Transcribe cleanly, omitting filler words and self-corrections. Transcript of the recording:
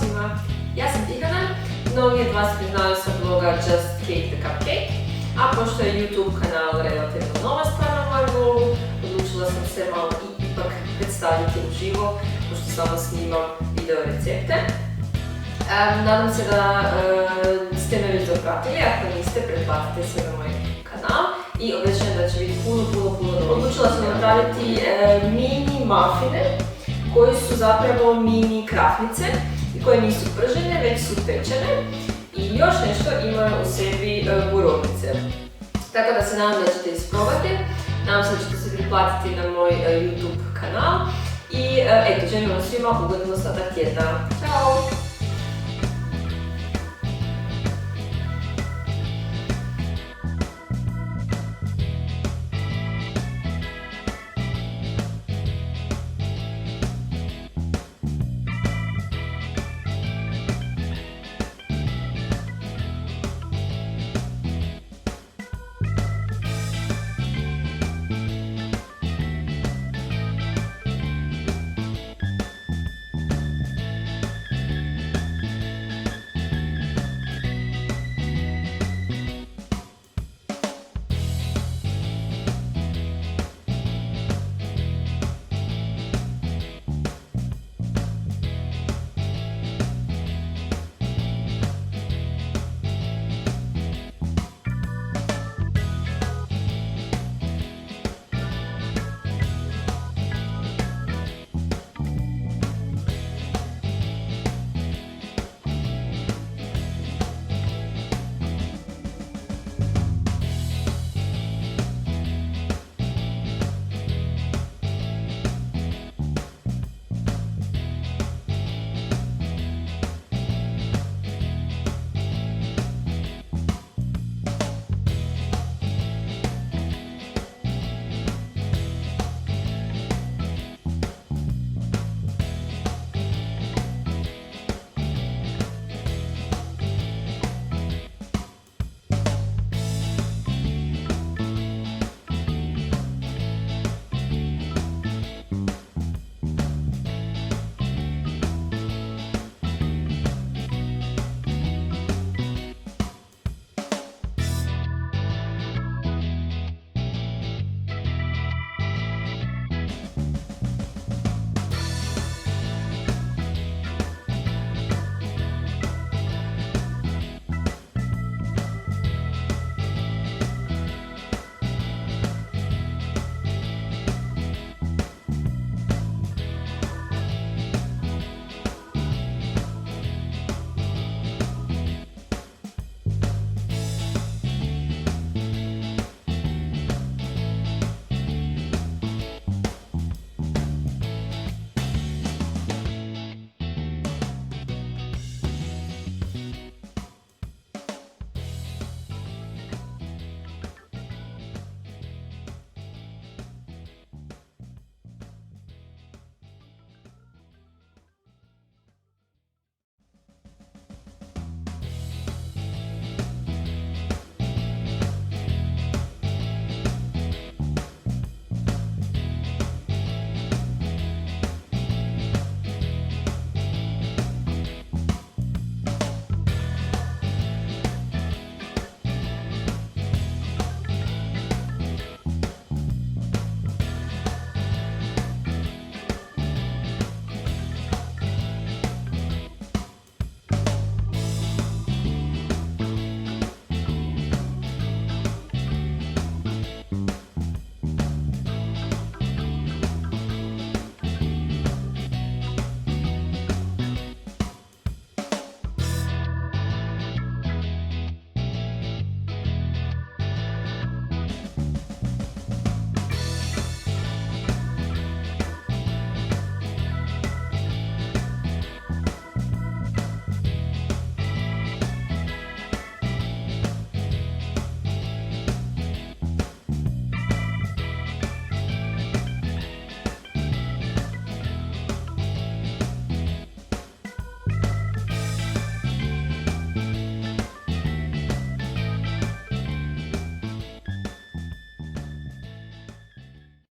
svima, ja sam Tihana, mnogi od vas me znaju sa bloga Just Cake the Cupcake, a pošto je YouTube kanal relativno nova stvar na mojem blogu, odlučila sam se malo ipak predstaviti uživo, pošto samo snimam video recepte. Nadam se da ste me već zapratili, ako niste, pretplatite se na moj kanal i obećajem da će biti puno dobro. Odlučila sam napraviti mini mafine, koji su zapravo mini krafnice i koje nisu pržene, već su pečene i još nešto imaju u sebi borovnice. Tako da se nadam da ćete isprobati, nadam se da ćete se pretplatiti na moj YouTube kanal i eto, želim vam svima ugodan ostatak tjedna. Ćao!